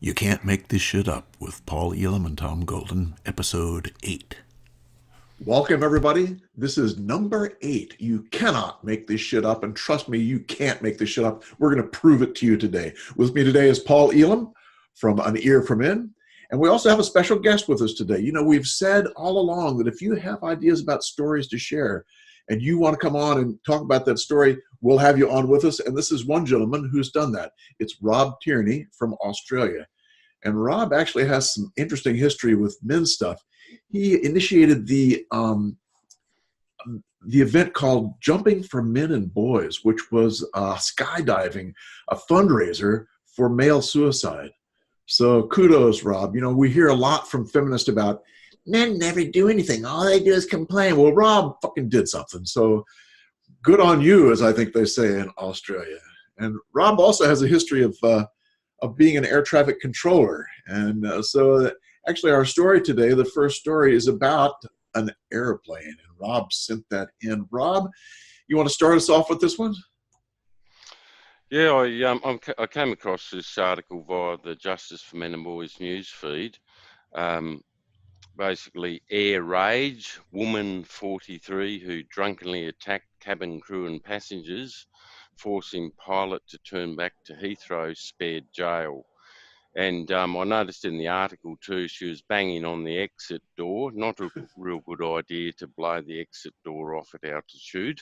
You Can't Make This Shit Up with Paul Elam and Tom Golden, Episode 8. Welcome, everybody. This is number 8. You cannot make this shit up, and trust me, you can't make this shit up. We're going to prove it to you today. With me today is Paul Elam from An Ear from In, and we also have a special guest with us today. You know, we've said all along that if you have ideas about stories to share and you want to come on and talk about that story, we'll have you on with us, and this is one gentleman who's done that. It's Rob Tierney from Australia. And Rob actually has some interesting history with men's stuff. He initiated the event called Jumping for Men and Boys, which was skydiving, a fundraiser for male suicide. So kudos, Rob. You know, we hear a lot from feminists about men never do anything. All they do is complain. Well, Rob fucking did something. So good on you, as I think they say in Australia. And Rob also has a history of being an air traffic controller. And so actually our story today, the first story, is about an airplane. And Rob sent that in. Rob, you want to start us off with this one? Yeah, I came across this article via the Justice for Men and Boys news feed. Basically, air rage, woman 43 who drunkenly attacked cabin crew and passengers, forcing pilot to turn back to Heathrow, spared jail. And I noticed in the article too, she was banging on the exit door. Not a real good idea to blow the exit door off at altitude.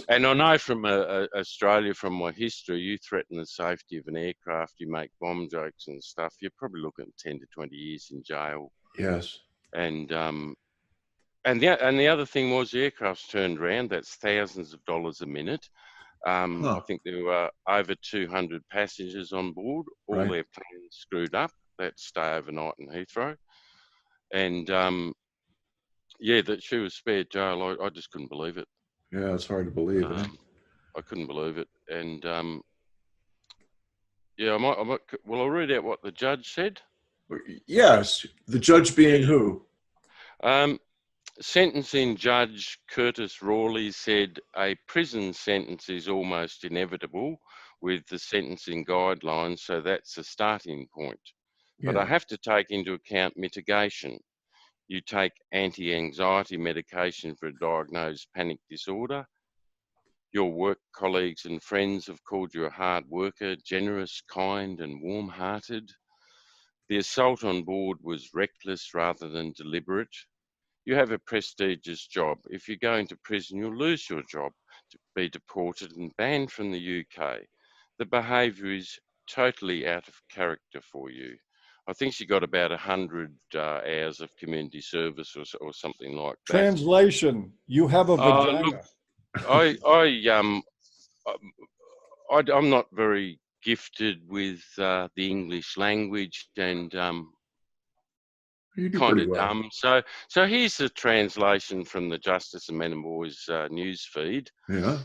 And I know from Australia, from my history, you threaten the safety of an aircraft, you make bomb jokes and stuff, you're probably looking at 10 to 20 years in jail. Yes. And the other thing was the aircraft's turned around. That's thousands of dollars a minute. I think there were over 200 passengers on board. All their planes screwed up. They had to stay overnight in Heathrow. And that she was spared jail. I just couldn't believe it. Yeah, it's hard to believe. I couldn't believe it. And I'll read out what the judge said. Yes, the judge being who? Sentencing Judge Curtis Rawley said a prison sentence is almost inevitable with the sentencing guidelines, so that's a starting point. Yeah. But I have to take into account mitigation. You take anti-anxiety medication for a diagnosed panic disorder. Your work colleagues and friends have called you a hard worker, generous, kind, and warm-hearted. The assault on board was reckless rather than deliberate. You have a prestigious job. If you go into prison, you'll lose your job, to be deported and banned from the UK. The behaviour is totally out of character for you. I think she got about 100 hours of community service or something like that. Translation: you have a vagina. Look, I'm not very gifted with the English language, and You do kind pretty of well. dumb. So here's the translation from the Justice and Men and Boys news feed. Yeah.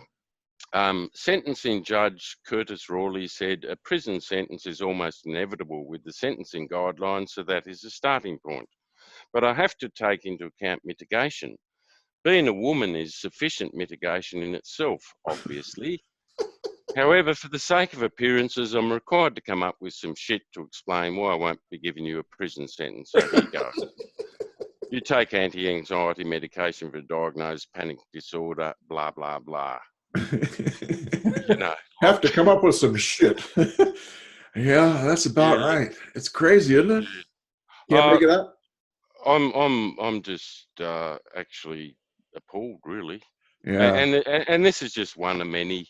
Sentencing Judge Curtis Rawley said a prison sentence is almost inevitable with the sentencing guidelines, so that is a starting point. But I have to take into account mitigation. Being a woman is sufficient mitigation in itself, obviously. However, for the sake of appearances, I'm required to come up with some shit to explain why I won't be giving you a prison sentence. So here you go. You take anti-anxiety medication for a diagnosed panic disorder, blah, blah, blah. You know, have to come up with some shit. Yeah, that's about right. It's crazy, isn't it? Can't make it up. I'm just actually appalled, really. Yeah. And this is just one of many.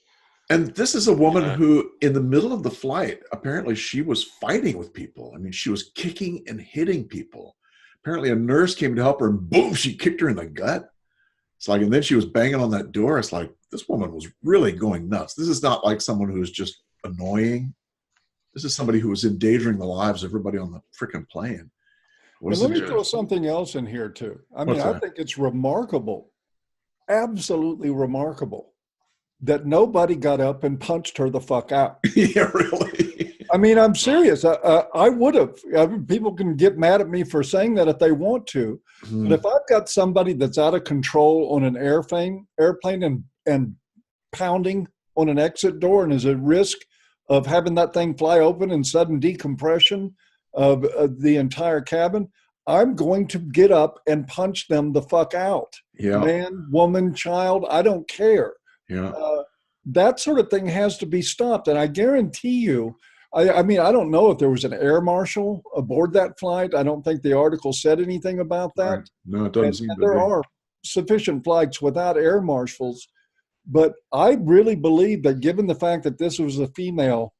And this is a woman who, in the middle of the flight, apparently she was fighting with people. I mean, she was kicking and hitting people. Apparently a nurse came to help her, and boom, she kicked her in the gut. It's like, and then she was banging on that door. It's like, this woman was really going nuts. This is not like someone who's just annoying. This is somebody who was endangering the lives of everybody on the freaking plane. Let me throw something else in here too. I mean, I think it's remarkable, absolutely remarkable, that nobody got up and punched her the fuck out. Yeah, really. I mean, I'm serious. I would have. I mean, people can get mad at me for saying that if they want to. But if I've got somebody that's out of control on an airplane and pounding on an exit door and is at risk of having that thing fly open and sudden decompression of the entire cabin, I'm going to get up and punch them the fuck out. Yeah. Man, woman, child, I don't care. Yeah. That sort of thing has to be stopped. And I guarantee you, I mean, I don't know if there was an air marshal aboard that flight. I don't think the article said anything about that. Right. No, it doesn't seem to there be. are sufficient flights without air marshals. But I really believe that given the fact that this was a female,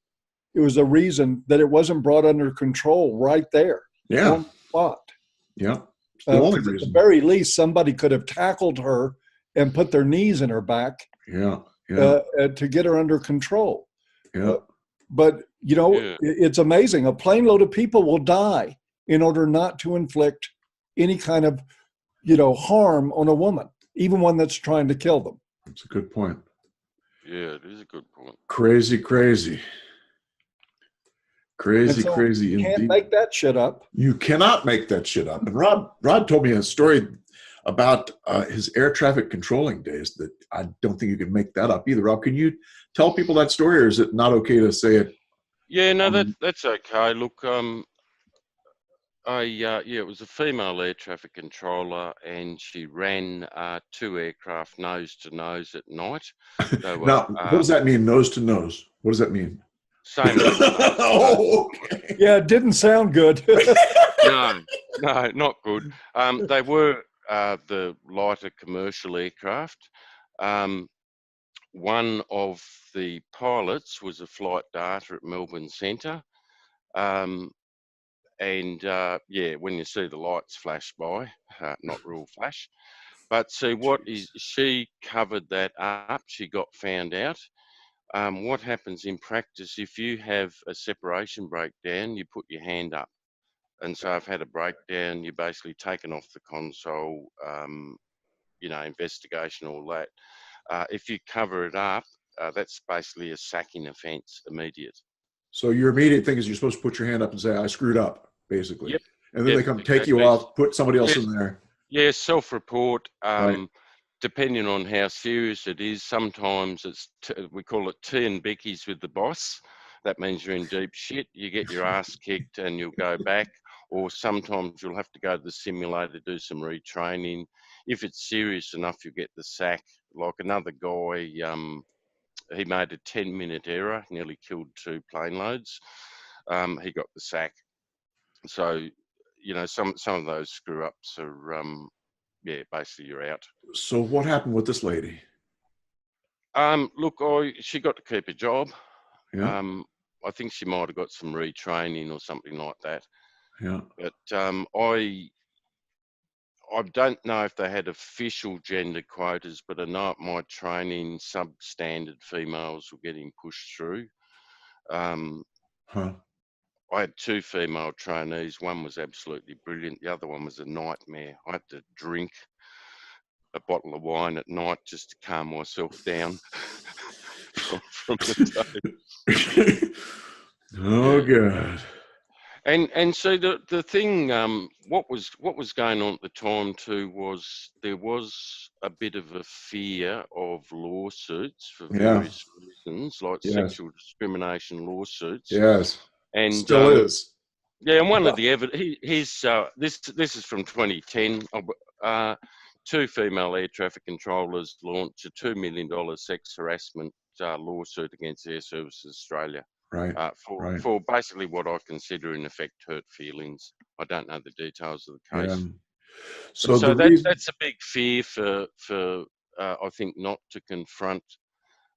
it was a reason that it wasn't brought under control right there. Yeah. On the spot. Yeah. It's the only At reason. the very least, somebody could have tackled her and put their knees in her back Yeah. Yeah. to get her under control. Yeah. But, you know, it's amazing. A plane load of people will die in order not to inflict any kind of, you know, harm on a woman, even one that's trying to kill them. That's a good point. Yeah, it is a good point. Crazy, crazy. Crazy, so crazy you indeed. can't make that shit up. You cannot make that shit up. And Rod told me a story about his air traffic controlling days that I don't think you can make that up either. Rob, can you tell people that story, or is it not okay to say it? Yeah, no, that's okay. Look, it was a female air traffic controller, and she ran 2 aircraft nose to nose at night. Now, what does that mean, nose to nose? What does that mean? Same. Oh, okay. Yeah, it didn't sound good. No, not good. They were the lighter commercial aircraft. One of the pilots was a flight data at Melbourne Centre. And when you see the lights flash by, not real flash. But see, she covered that up. She got found out. What happens in practice, if you have a separation breakdown, you put your hand up. And so I've had a breakdown, you're basically taken off the console, investigation, all that. If you cover it up, that's basically a sacking offence, immediate. So your immediate thing is you're supposed to put your hand up and say, I screwed up, basically. Yep. And then they come take you off, put somebody else in there. Yeah, self-report. Right. Depending on how serious it is, sometimes we call it tea and Becky's with the boss. That means you're in deep shit. You get your ass kicked and you'll go back. Or sometimes you'll have to go to the simulator, do some retraining. If it's serious enough, you get the sack. Like another guy, he made a 10-minute error, nearly killed 2 plane loads. He got the sack. So, you know, some of those screw-ups are, basically you're out. So what happened with this lady? Look, she got to keep a job. Yeah. I think she might have got some retraining or something like that. Yeah. But I don't know if they had official gender quotas, but I know at my training, substandard females were getting pushed through. I had 2 female trainees. One was absolutely brilliant. The other one was a nightmare. I had to drink a bottle of wine at night just to calm myself down from the day. Oh, God. And so the thing, what was going on at the time too was there was a bit of a fear of lawsuits for various reasons, like sexual discrimination lawsuits. Yes. And still is. Yeah, and one of the evidence, this is from 2010. 2 female air traffic controllers launched a $2 million sex harassment lawsuit against Air Services Australia. Right. For basically what I consider in effect hurt feelings. I don't know the details of the case. Yeah. So that's a big fear for I think not to confront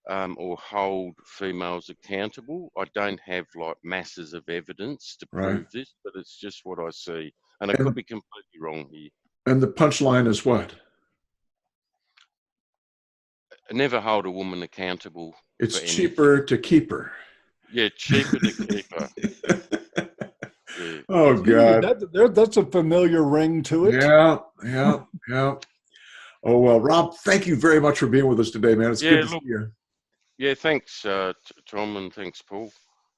or hold females accountable. I don't have like masses of evidence to prove this, but it's just what I see. And I could be completely wrong here. And the punchline is what? Never hold a woman accountable. It's cheaper to keep her. Yeah, cheaper to keep her. Yeah. Oh, God. That's a familiar ring to it. Yeah. Oh, well, Rob, thank you very much for being with us today, man. It's good to see you. Yeah, thanks, Tom, and thanks, Paul.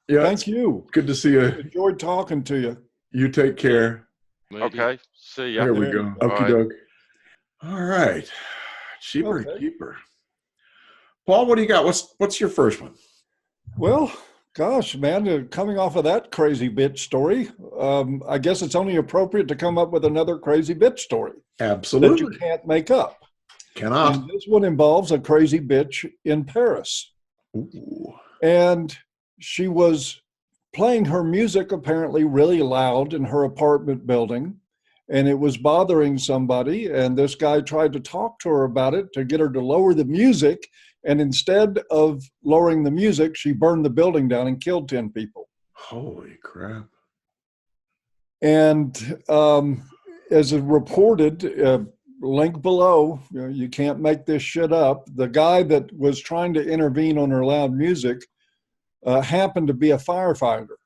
Yeah, thank you. Good to see you. Enjoyed talking to you. You take care. Okay, see ya. There we go. Okie doke. All right. Cheaper to keep her. Paul, what do you got? What's your first one? Well, Gosh, man, coming off of that crazy bitch story, I guess it's only appropriate to come up with another crazy bitch story that you Absolutely. can't make up. Cannot. And this one involves a crazy bitch in Paris. Ooh. And she was playing her music apparently really loud in her apartment building, and it was bothering somebody. And this guy tried to talk to her about it to get her to lower the music. And instead of lowering the music, she burned the building down and killed 10 people. Holy crap. And as reported, link below, you can't make this shit up. The guy that was trying to intervene on her loud music happened to be a firefighter.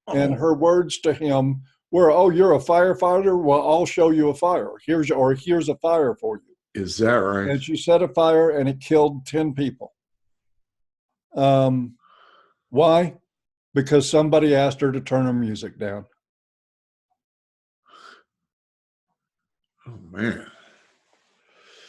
And her words to him were, "Oh, you're a firefighter? Well, I'll show you a fire. Here's a fire for you." Is that right? And she set a fire and it killed 10 people. Why? Because somebody asked her to turn her music down. Oh, man.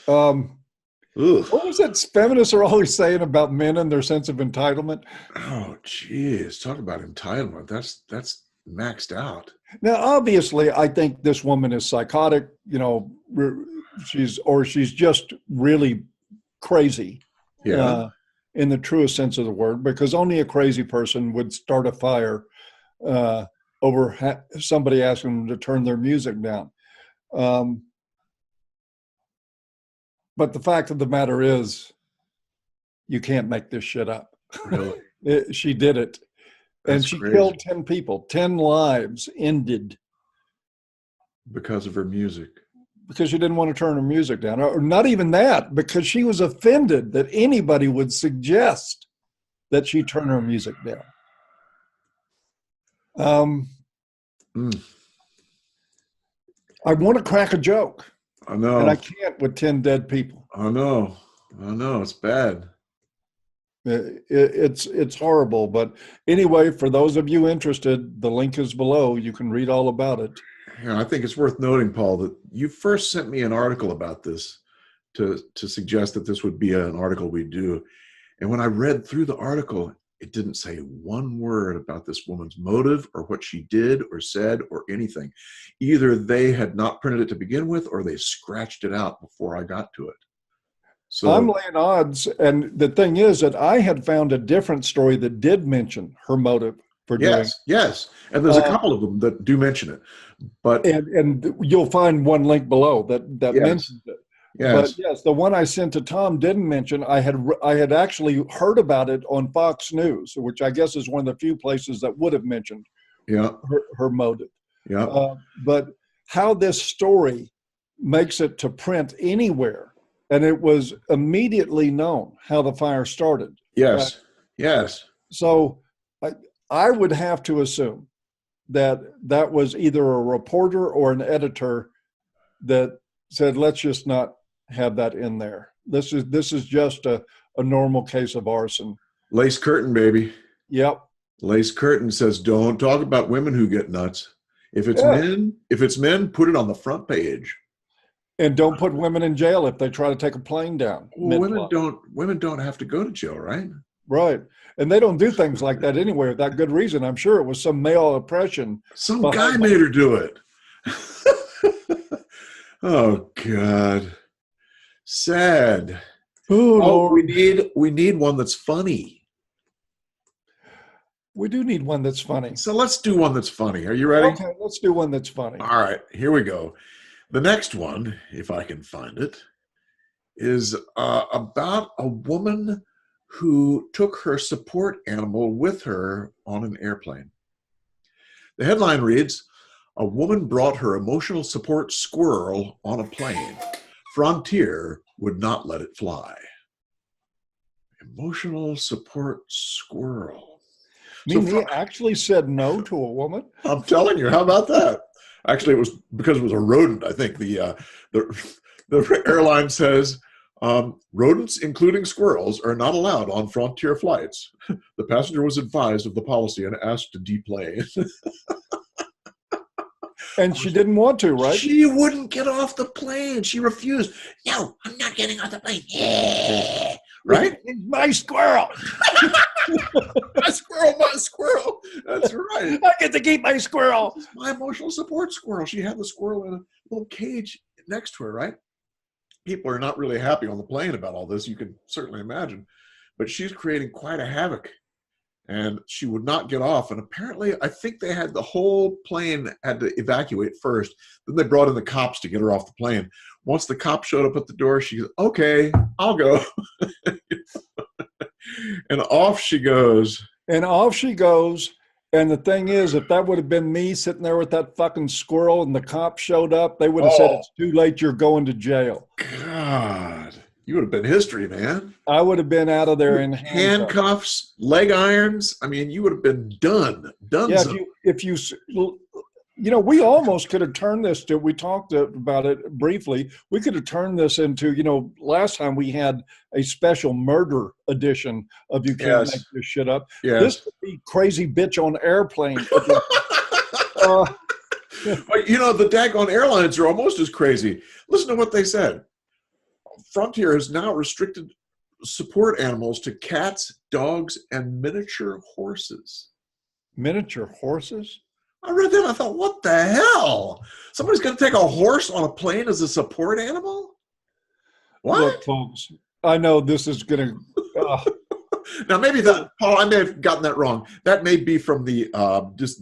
What was it feminists are always saying about men and their sense of entitlement? Oh, geez. Talk about entitlement. That's maxed out. Now, obviously, I think this woman is psychotic. She's just really crazy. Yeah. In the truest sense of the word, because only a crazy person would start a fire over somebody asking them to turn their music down. But the fact of the matter is, you can't make this shit up. Really? She did it. And That's she crazy. killed 10 people. 10 lives ended. Because of her music. Because she didn't want to turn her music down. Or not even that, because she was offended that anybody would suggest that she turn her music down. I want to crack a joke. I know. And I can't with 10 dead people. I know. It's bad. It's horrible. But anyway, for those of you interested, the link is below. You can read all about it. Yeah, I think it's worth noting, Paul, that you first sent me an article about this to suggest that this would be an article we do. And when I read through the article, it didn't say one word about this woman's motive or what she did or said or anything. Either they had not printed it to begin with or they scratched it out before I got to it. So I'm laying odds. And the thing is that I had found a different story that did mention her motive for doing it. Yes. And there's a couple of them that do mention it. But and you'll find one link below that yes. mentions it. Yes. But yes, the one I sent to Tom didn't mention. I had actually heard about it on Fox News, which I guess is one of the few places that would have mentioned her motive. Yeah. But how this story makes it to print anywhere, and it was immediately known how the fire started. Yes. Yes. So I would have to assume that was either a reporter or an editor that said, let's just not have that in there. This is just a normal case of arson. Lace curtain, baby. Yep. Lace curtain says, don't talk about women who get nuts. If it's men, put it on the front page. And don't put women in jail if they try to take a plane down. Well, women don't have to go to jail, right? Right. And they don't do things like that anyway without good reason. I'm sure it was some male oppression. Some guy made her do it. Oh, God. Sad. Oh, we need one that's funny. We do need one that's funny. So let's do one that's funny. Are you ready? Okay, let's do one that's funny. All right, here we go. The next one, if I can find it, is about a woman who took her support animal with her on an airplane. The headline reads, "A woman brought her emotional support squirrel on a plane. Frontier would not let it fly." Emotional support squirrel. You mean he actually said no to a woman? I'm telling you, how about that? Actually, it was because it was a rodent, I think. The airline says, rodents, including squirrels, are not allowed on Frontier flights. The passenger was advised of the policy and asked to deplane. And she didn't want to, right? She wouldn't get off the plane. She refused. "No, I'm not getting off the plane." Yeah. Right? My squirrel. My squirrel, my squirrel. That's right. I get to keep my squirrel. My emotional support squirrel. She had the squirrel in a little cage next to her, right? People are not really happy on the plane about all this. You can certainly imagine. But she's creating quite a havoc. And she would not get off. And apparently, I think they had the whole plane had to evacuate first. Then they brought in the cops to get her off the plane. Once the cop showed up at the door, she goes, okay, I'll go. And off she goes. And off she goes. And the thing is, if that would have been me sitting there with that fucking squirrel and the cop showed up, they would have said, it's too late, you're going to jail. God, you would have been history, man. I would have been out of there in handcuffs, leg irons. I mean, you would have been done. Yeah, if you we almost could have turned this to, we talked about it briefly, we could have turned this into, last time we had a special murder edition of You Can't Make This Shit Up. Yes. This would be Crazy Bitch on Airplane. But, the daggone airlines are almost as crazy. Listen to what they said. Frontier has now restricted support animals to cats, dogs, and miniature horses. Miniature horses? I read that. I thought, what the hell? Somebody's going to take a horse on a plane as a support animal? What? Look, folks, I know this is going to... Now, maybe that, Paul, I may have gotten that wrong. That may be from the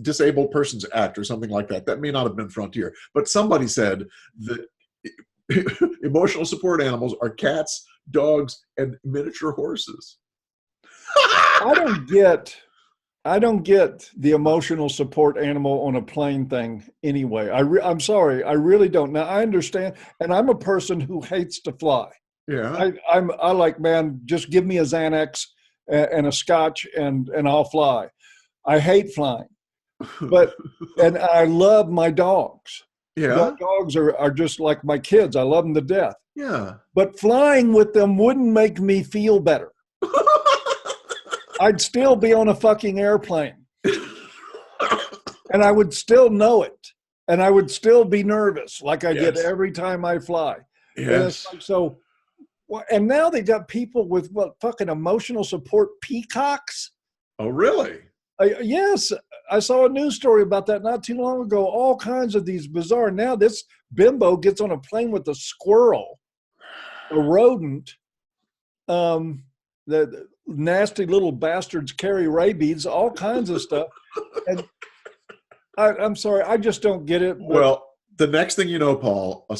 Disabled Persons Act or something like that. That may not have been Frontier. But somebody said that emotional support animals are cats, dogs, and miniature horses. I don't get the emotional support animal on a plane thing anyway. I'm sorry, I really don't. Now I understand, and I'm a person who hates to fly. Yeah, I like, man, just give me a Xanax and a scotch and I'll fly. I hate flying, and I love my dogs. Yeah, my dogs are just like my kids. I love them to death. Yeah, but flying with them wouldn't make me feel better. I'd still be on a fucking airplane. And I would still know it. And I would still be nervous like I did every time I fly. Yes. And and now they got people with fucking emotional support peacocks? Oh, really? Yes. I saw a news story about that not too long ago. All kinds of these bizarre. Now this bimbo gets on a plane with a squirrel, a rodent, the nasty little bastards carry rabies, all kinds of stuff. And I'm sorry, I just don't get it. Well, the next thing you know, Paul, an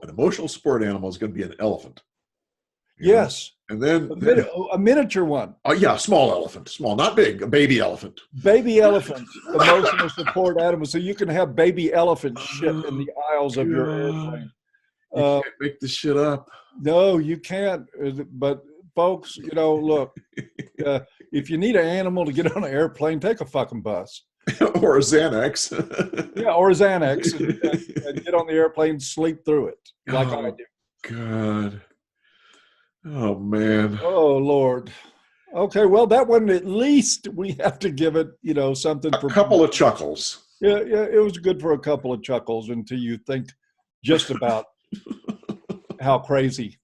emotional support animal is going to be an elephant. Yes. And then a miniature one. Oh, yeah, small elephant. Small, not big, a baby elephant. Baby elephant, emotional support animal. So you can have baby elephant shit in the aisles of your airplane. You can't make this shit up. No, you can't. But folks, look, if you need an animal to get on an airplane, take a fucking bus. Or a Xanax. Yeah, or a Xanax and get on the airplane and sleep through it like I do. God. Oh, man. Oh, Lord. Okay, well, that one, at least we have to give it, something. A couple of chuckles. Yeah, it was good for a couple of chuckles until you think just about how crazy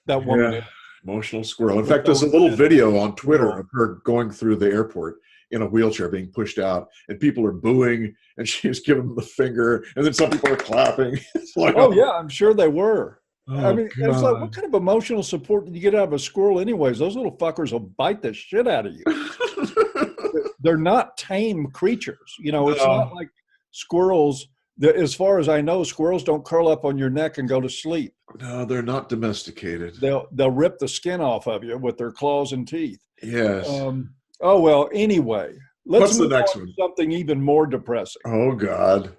that woman is. Emotional squirrel. In fact, there's a little video on Twitter of her going through the airport in a wheelchair being pushed out, and people are booing, and she's giving them the finger, and then some people are clapping. It's like, oh, yeah, I'm sure they were. Oh, I mean, it's like, what kind of emotional support did you get out of a squirrel anyways? Those little fuckers will bite the shit out of you. They're not tame creatures. It's not like squirrels. As far as I know, squirrels don't curl up on your neck and go to sleep. No, they're not domesticated. They'll rip the skin off of you with their claws and teeth. Yes. Oh, well, anyway. What's the next one? Something even more depressing. Oh, God.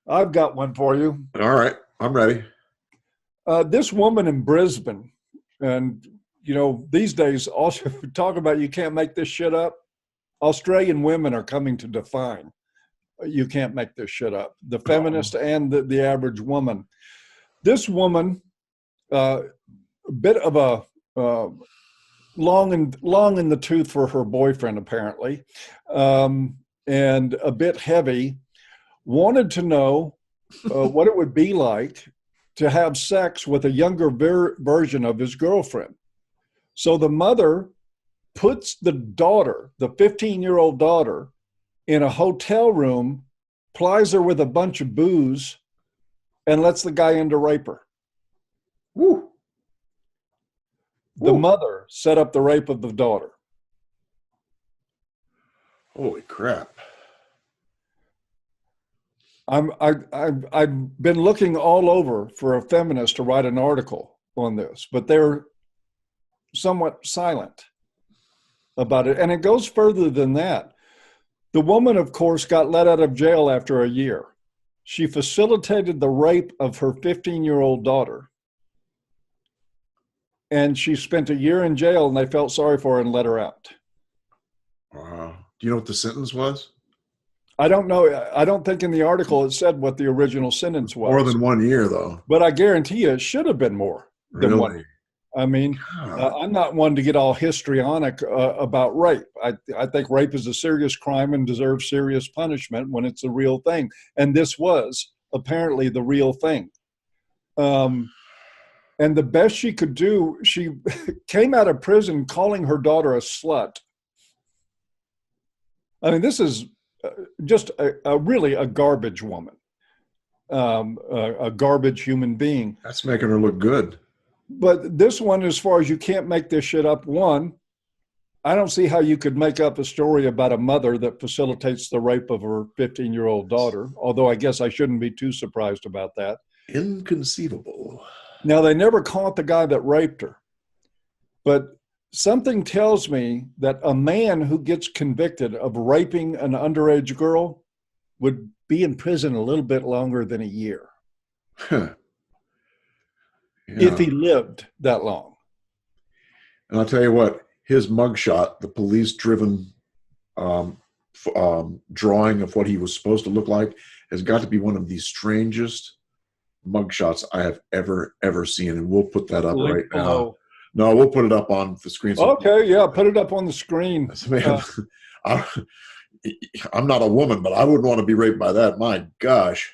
I've got one for you. All right. I'm ready. This woman in Brisbane, and, these days, also talk about you can't make this shit up. Australian women are coming to define you can't make this shit up. The feminist and the average woman. This woman, a bit of a long in the tooth for her boyfriend, apparently, and a bit heavy, wanted to know what it would be like to have sex with a younger version of his girlfriend. So the mother puts the daughter, the 15-year-old daughter, in a hotel room, plies her with a bunch of booze, and lets the guy in to rape her. Woo. The Woo. mother set up the rape of the daughter. Holy crap. I've been looking all over for a feminist to write an article on this, but they're somewhat silent about it. And it goes further than that. The woman, of course, got let out of jail after a year. She facilitated the rape of her 15-year-old daughter. And she spent a year in jail, and they felt sorry for her and let her out. Wow. Do you know what the sentence was? I don't know. I don't think in the article it said what the original sentence was. More than 1 year, though. But I guarantee you it should have been more than Really? 1 year. I mean, God. I'm not one to get all histrionic about rape. I think rape is a serious crime and deserves serious punishment when it's a real thing. And this was apparently the real thing. And the best she could do, she came out of prison calling her daughter a slut. I mean, this is just really a garbage woman, a garbage human being. That's making her look good. But this one, as far as you can't make this shit up, one, I don't see how you could make up a story about a mother that facilitates the rape of her 15-year-old daughter, although I guess I shouldn't be too surprised about that. Inconceivable. Now, they never caught the guy that raped her, but something tells me that a man who gets convicted of raping an underage girl would be in prison a little bit longer than a year. Huh. If he lived that long. And I'll tell you what, his mugshot, the police-driven drawing of what he was supposed to look like, has got to be one of the strangest mugshots I have ever seen. And we'll put that up right now. No, we'll put it up on the screen. Okay, yeah, put it up on the screen. Man, I'm not a woman, but I wouldn't want to be raped by that. My gosh.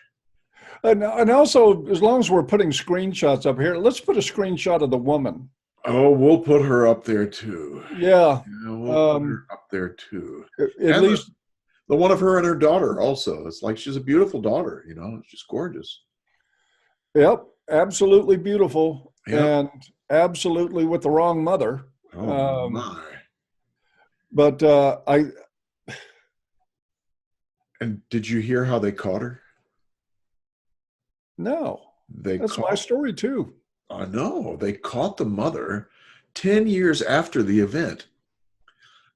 And also, as long as we're putting screenshots up here, let's put a screenshot of the woman. Oh, we'll put her up there too. Yeah. We'll put her up there too. At least the one of her and her daughter also. It's like she's a beautiful daughter, she's gorgeous. Yep, absolutely beautiful. Yep. And absolutely with the wrong mother. Oh my. But And did you hear how they caught her? No. That's my story too. I know. They caught the mother 10 years after the event.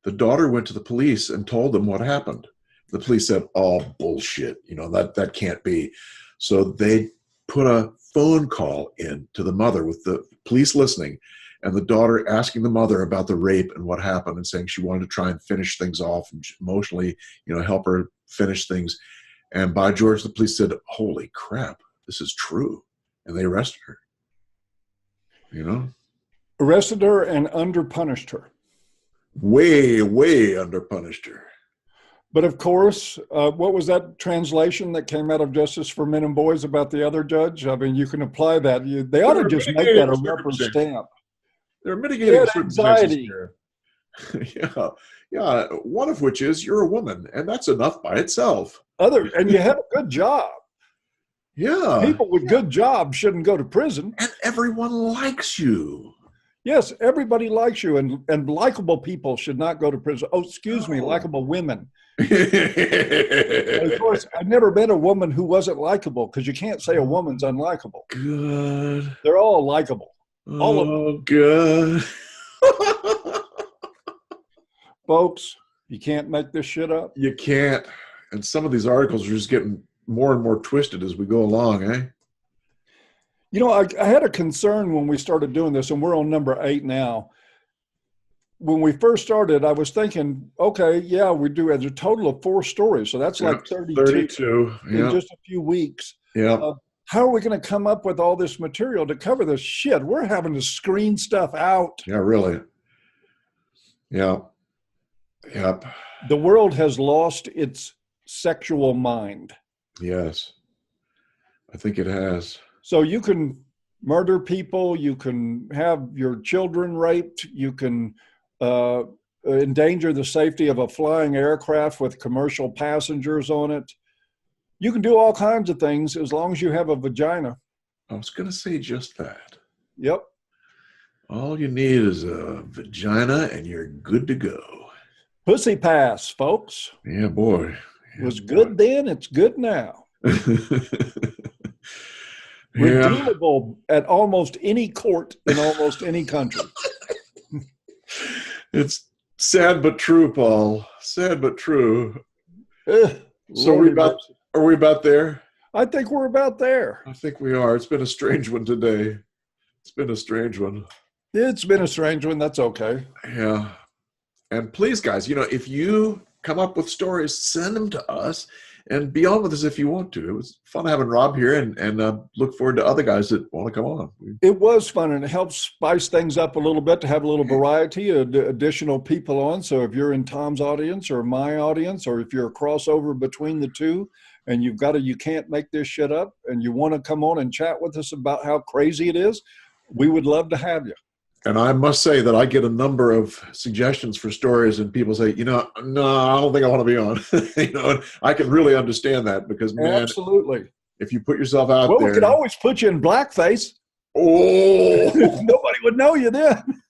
The daughter went to the police and told them what happened. The police said, "Oh, bullshit. That can't be." So they put a phone call in to the mother with the police listening, and the daughter asking the mother about the rape and what happened and saying she wanted to try and finish things off and emotionally, help her finish things. And by George, the police said, "Holy crap, this is true." And they arrested her. Arrested her and underpunished her. Way, way underpunished her. But of course, what was that translation that came out of Justice for Men and Boys about the other judge? I mean, you can apply that. They ought to just make that a rubber stamp. There are mitigating circumstances anxiety. here. Yeah. One of which is you're a woman, and that's enough by itself. And you had a good job. Yeah. People with good jobs shouldn't go to prison. And everyone likes you. Yes, everybody likes you, and likable people should not go to prison. Oh, excuse me, likable women. Of course, I've never met a woman who wasn't likable, because you can't say a woman's unlikable. Good. They're all likable. All of them. Oh, good. Folks, you can't make this shit up. You can't. And some of these articles are just getting more and more twisted as we go along, eh? I had a concern when we started doing this, and we're on number 8 now. When we first started, I was thinking, okay, yeah, we do as a total of 4 stories. So that's like 32 in just a few weeks. Yeah. How are we going to come up with all this material to cover this shit? We're having to screen stuff out. Yeah, really. Yeah. Yep. The world has lost its sexual mind. Yes. I think it has. So you can murder people, you can have your children raped, you can endanger the safety of a flying aircraft with commercial passengers on it. You can do all kinds of things as long as you have a vagina. I was going to say just that. Yep. All you need is a vagina and you're good to go. Pussy pass, folks. Yeah, boy. It was good then, it's good now. Redeemable at almost any court in almost any country. It's sad but true, Paul. Sad but true. So are we about there? I think we're about there. I think we are. It's been a strange one today. It's been a strange one. It's been a strange one. That's okay. Yeah. And please, guys, if you come up with stories, send them to us and be on with us if you want to. It was fun having Rob here and look forward to other guys that want to come on. It was fun, and it helps spice things up a little bit to have a little variety, additional people on. So if you're in Tom's audience or my audience, or if you're a crossover between the two and you can't make this shit up and you want to come on and chat with us about how crazy it is, we would love to have you. And I must say that I get a number of suggestions for stories, and people say, no, I don't think I want to be on. And I can really understand that because, man, absolutely. If you put yourself out there. Well, we could always put you in blackface. Oh, nobody would know you then.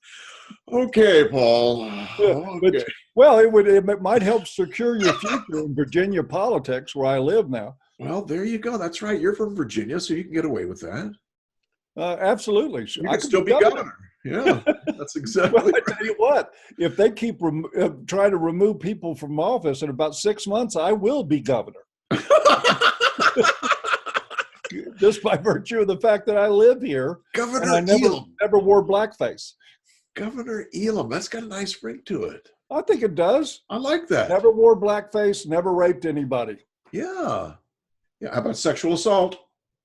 Okay, Paul. Okay. It might help secure your future in Virginia politics, where I live now. Well, there you go. That's right. You're from Virginia, so you can get away with that. Absolutely. You can still be governor. Yeah, that's exactly Well, I tell you what, if they keep trying to remove people from office in about 6 months, I will be governor. Just by virtue of the fact that I live here. Governor and I never wore blackface. Governor Elam, that's got a nice ring to it. I think it does. I like that. Never wore blackface, never raped anybody. Yeah. Yeah. How about sexual assault?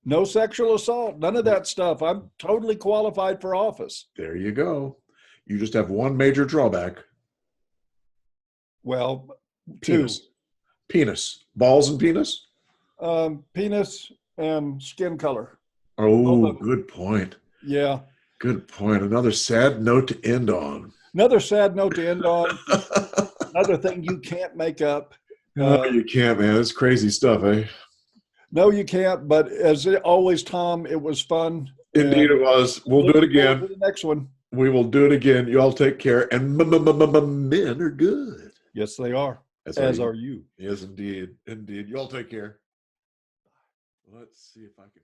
No sexual assault, none of that stuff. I'm totally qualified for office. There you go. You just have one major drawback. Well, penis. two. Penis. Balls and penis? Penis and skin color. Oh, good point. Yeah. Good point. Another sad note to end on. Another sad note to end on. Another thing you can't make up. No, you can't, man. It's crazy stuff, eh? No, you can't. But as always, Tom, it was fun. Indeed, it was. We'll do it again. The next one. We will do it again. You all take care. And men are good. Yes, they are. As are you. Yes, indeed. Indeed. You all take care. Let's see if I can